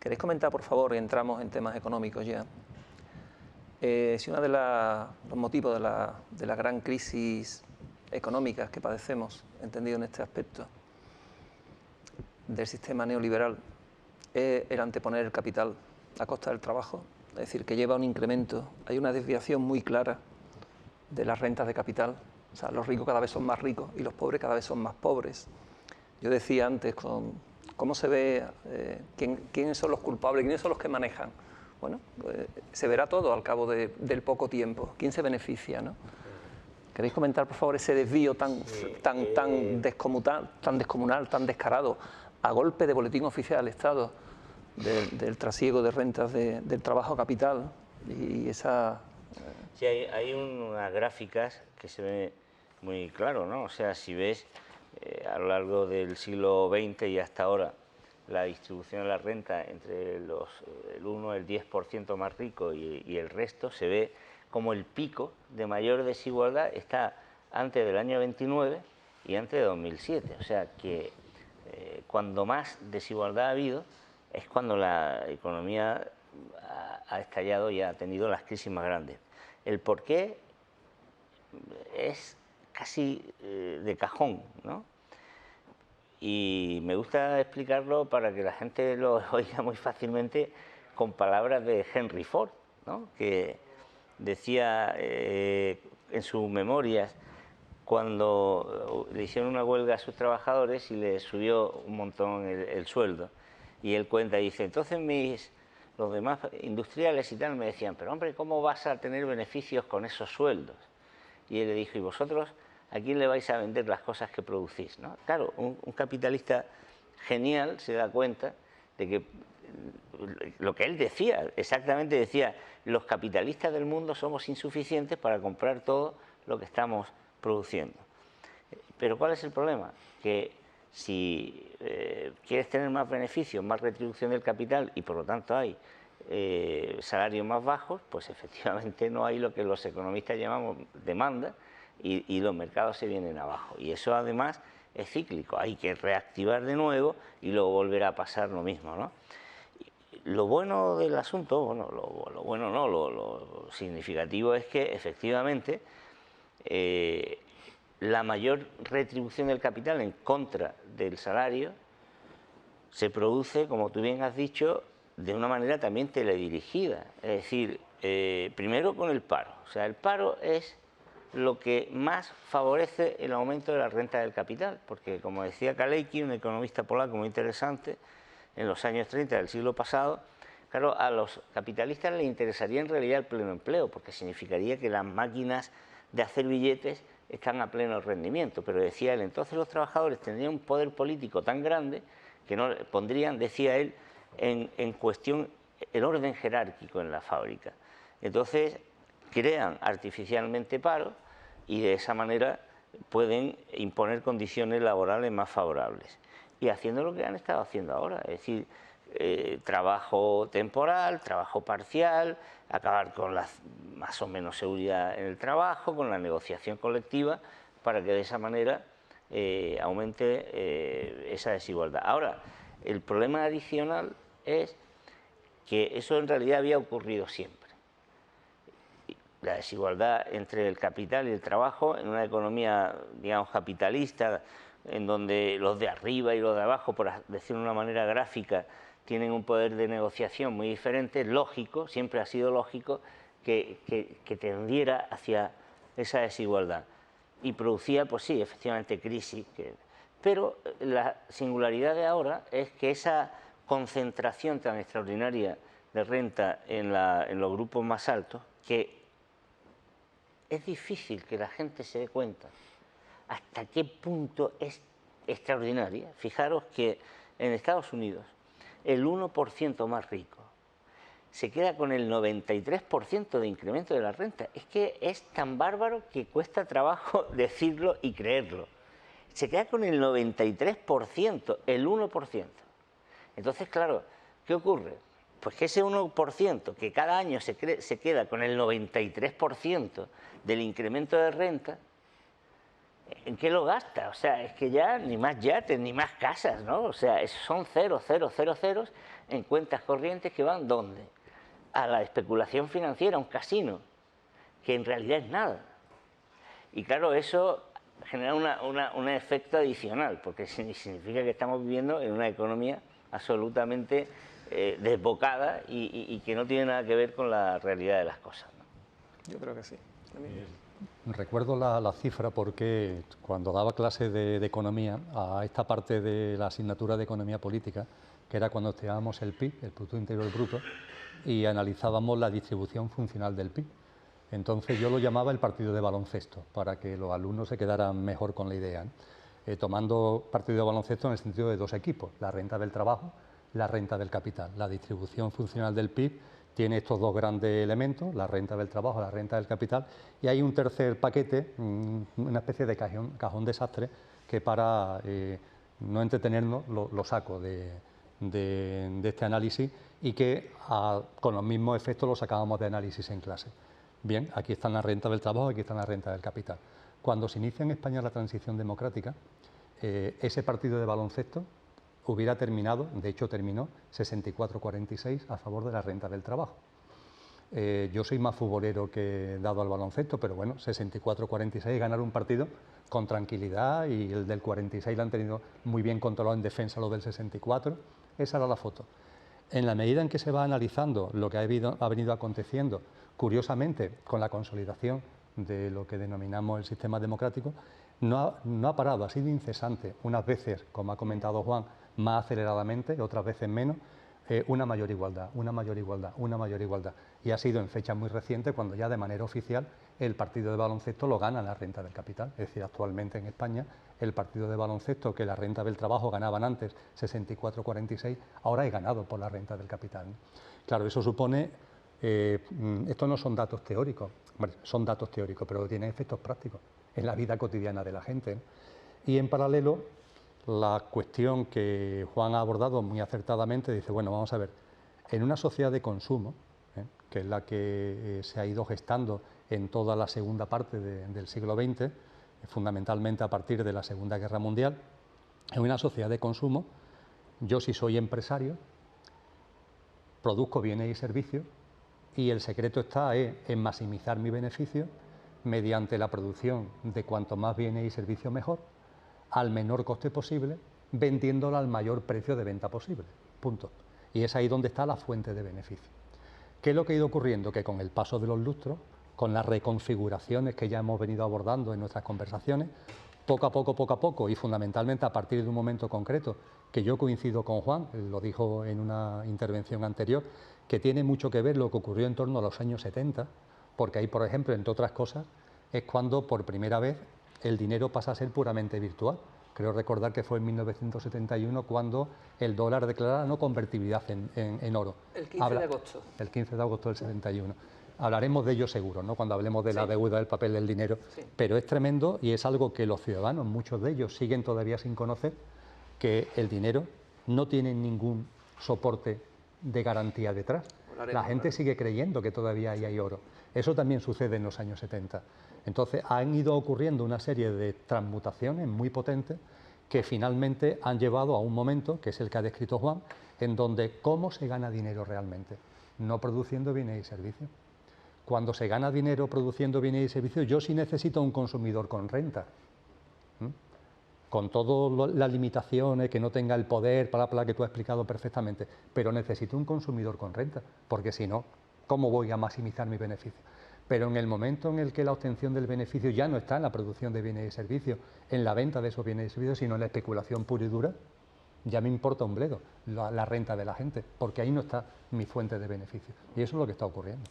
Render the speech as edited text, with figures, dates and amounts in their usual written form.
¿Queréis comentar, por favor, y entramos en temas económicos ya? Si uno de los motivos de la gran crisis económica que padecemos, entendido en este aspecto, del sistema neoliberal, es el anteponer el capital a costa del trabajo, es decir, que lleva a un incremento, hay una desviación muy clara de las rentas de capital, o sea, los ricos cada vez son más ricos y los pobres cada vez son más pobres. Yo decía antes, ¿cómo se ve quiénes son los culpables, quiénes son los que manejan? Bueno, se verá todo al cabo del poco tiempo. ¿Quién se beneficia, no? ¿Queréis comentar, por favor, ese desvío tan descomunal, tan descarado, a golpe de boletín oficial del Estado, del trasiego de rentas del trabajo capital y esa... Sí, hay unas gráficas que se ve muy claro, ¿no? O sea, si ves a lo largo del siglo XX y hasta ahora la distribución de la renta entre el 1, el 10% más rico y el resto, se ve como el pico de mayor desigualdad está antes del año 29 y antes de 2007. O sea que cuando más desigualdad ha habido es cuando la economía ha estallado y ha tenido las crisis más grandes. El porqué es casi de cajón, ¿no? Y me gusta explicarlo para que la gente lo oiga muy fácilmente con palabras de Henry Ford, ¿no? Que decía en sus memorias cuando le hicieron una huelga a sus trabajadores y les subió un montón el sueldo. Y él cuenta y dice, entonces los demás industriales y tal me decían, pero hombre, ¿cómo vas a tener beneficios con esos sueldos? Y él le dijo, ¿y vosotros a quién le vais a vender las cosas que producís, ¿no? Claro, un capitalista genial se da cuenta de que lo que él decía, exactamente decía, los capitalistas del mundo somos insuficientes para comprar todo lo que estamos produciendo. Pero ¿cuál es el problema? Que si quieres tener más beneficios, más retribución del capital y por lo tanto hay salarios más bajos, pues efectivamente no hay lo que los economistas llamamos demanda y los mercados se vienen abajo. Y eso además es cíclico, hay que reactivar de nuevo y luego volverá a pasar lo mismo, ¿no? Lo bueno del asunto, bueno, lo bueno no, lo significativo es que efectivamente la mayor retribución del capital en contra del salario se produce, como tú bien has dicho, de una manera también teledirigida. Es decir, primero con el paro. O sea, el paro es lo que más favorece el aumento de la renta del capital, porque como decía Kalecki, un economista polaco muy interesante, en los años 30 del siglo pasado, claro, a los capitalistas les interesaría en realidad el pleno empleo, porque significaría que las máquinas de hacer billetes están a pleno rendimiento, pero decía él, entonces los trabajadores tendrían un poder político tan grande que no pondrían, decía él, en cuestión el orden jerárquico en la fábrica. Entonces crean artificialmente paro y de esa manera pueden imponer condiciones laborales más favorables. Y haciendo lo que han estado haciendo ahora, es decir, trabajo temporal, trabajo parcial, acabar con la más o menos seguridad en el trabajo, con la negociación colectiva, para que de esa manera aumente esa desigualdad. Ahora, el problema adicional es que eso en realidad había ocurrido siempre. La desigualdad entre el capital y el trabajo en una economía, digamos, capitalista, en donde los de arriba y los de abajo, por decirlo de una manera gráfica, tienen un poder de negociación muy diferente, es lógico, siempre ha sido lógico que tendiera hacia esa desigualdad. Y producía, pues sí, efectivamente crisis. Pero la singularidad de ahora es que esa concentración tan extraordinaria de renta en los grupos más altos, que es difícil que la gente se dé cuenta hasta qué punto es extraordinaria. Fijaros que en Estados Unidos el 1% más rico se queda con el 93% de incremento de la renta. Es que es tan bárbaro que cuesta trabajo decirlo y creerlo. Se queda con el 93%, el 1%. Entonces, claro, ¿qué ocurre? Pues que ese 1% que cada año se queda con el 93% del incremento de renta, ¿en qué lo gasta? O sea, es que ya ni más yates, ni más casas, ¿no? O sea, son ceros, ceros, ceros, ceros en cuentas corrientes que van, ¿dónde? A la especulación financiera, a un casino, que en realidad es nada. Y claro, eso genera un efecto adicional, porque significa que estamos viviendo en una economía absolutamente desbocada y que no tiene nada que ver con la realidad de las cosas, ¿no? Yo creo que sí. Recuerdo la cifra porque cuando daba clase de economía, a esta parte de la asignatura de economía política, que era cuando estudiábamos el PIB, el Producto Interior Bruto, y analizábamos la distribución funcional del PIB. Entonces yo lo llamaba el partido de baloncesto, para que los alumnos se quedaran mejor con la idea, ¿no? Tomando partido de baloncesto en el sentido de dos equipos, la renta del trabajo, la renta del capital. La distribución funcional del PIB tiene estos dos grandes elementos, la renta del trabajo, la renta del capital, y hay un tercer paquete, una especie de cajón desastre, que para no entretenernos lo saco de este análisis y que con los mismos efectos lo sacábamos de análisis en clase. Bien, aquí está la renta del trabajo, aquí está la renta del capital. Cuando se inicia en España la transición democrática, ese partido de baloncesto hubiera terminado, de hecho terminó, 64-46 a favor de la renta del trabajo. Yo soy más futbolero que dado al baloncesto, pero bueno, 64-46 ganar un partido con tranquilidad, y el del 46 lo han tenido muy bien controlado en defensa lo del 64, esa era la foto. En la medida en que se va analizando lo que ha venido aconteciendo, curiosamente, con la consolidación de lo que denominamos el sistema democrático, no ha parado, ha sido incesante, unas veces, como ha comentado Juan, más aceleradamente, otras veces menos, una mayor igualdad, una mayor igualdad, una mayor igualdad. Y ha sido en fecha muy reciente cuando ya de manera oficial el partido de baloncesto lo gana la renta del capital. Es decir, actualmente en España el partido de baloncesto, que la renta del trabajo ganaban antes 64-46, ahora es ganado por la renta del capital, ¿no? Claro, eso supone, estos no son datos teóricos, bueno, son datos teóricos, pero tienen efectos prácticos en la vida cotidiana de la gente, ¿no? Y en paralelo, la cuestión que Juan ha abordado muy acertadamente, dice, bueno, vamos a ver, en una sociedad de consumo, que es la que se ha ido gestando en toda la segunda parte del siglo XX, fundamentalmente a partir de la Segunda Guerra Mundial, en una sociedad de consumo, yo si soy empresario, produzco bienes y servicios, y el secreto está en maximizar mi beneficio mediante la producción de cuanto más bienes y servicios mejor, al menor coste posible, vendiéndolo al mayor precio de venta posible. Punto. Y es ahí donde está la fuente de beneficio. ¿Qué es lo que ha ido ocurriendo? Que con el paso de los lustros, con las reconfiguraciones que ya hemos venido abordando en nuestras conversaciones, poco a poco, y fundamentalmente a partir de un momento concreto, que yo coincido con Juan, lo dijo en una intervención anterior, que tiene mucho que ver lo que ocurrió en torno a los años 70, porque ahí, por ejemplo, entre otras cosas, es cuando por primera vez el dinero pasa a ser puramente virtual. Creo recordar que fue en 1971 cuando el dólar declara no convertibilidad en oro. El 15 de agosto. El 15 de agosto del 71. Hablaremos de ello seguro, ¿no?, cuando hablemos de la deuda, del papel del dinero. Sí. Pero es tremendo y es algo que los ciudadanos, muchos de ellos, siguen todavía sin conocer, que el dinero no tiene ningún soporte de garantía detrás. La gente sigue creyendo que todavía ahí hay oro. Eso también sucede en los años 70. Entonces han ido ocurriendo una serie de transmutaciones muy potentes que finalmente han llevado a un momento, que es el que ha descrito Juan, en donde ¿cómo se gana dinero realmente? No produciendo bienes y servicios. Cuando se gana dinero produciendo bienes y servicios, yo sí necesito un consumidor con renta, con todas las limitaciones, que no tenga el poder, para que tú has explicado perfectamente, pero necesito un consumidor con renta, porque si no, ¿cómo voy a maximizar mi beneficio? Pero en el momento en el que la obtención del beneficio ya no está en la producción de bienes y servicios, en la venta de esos bienes y servicios, sino en la especulación pura y dura, ya me importa un bledo la renta de la gente, porque ahí no está mi fuente de beneficio. Y eso es lo que está ocurriendo.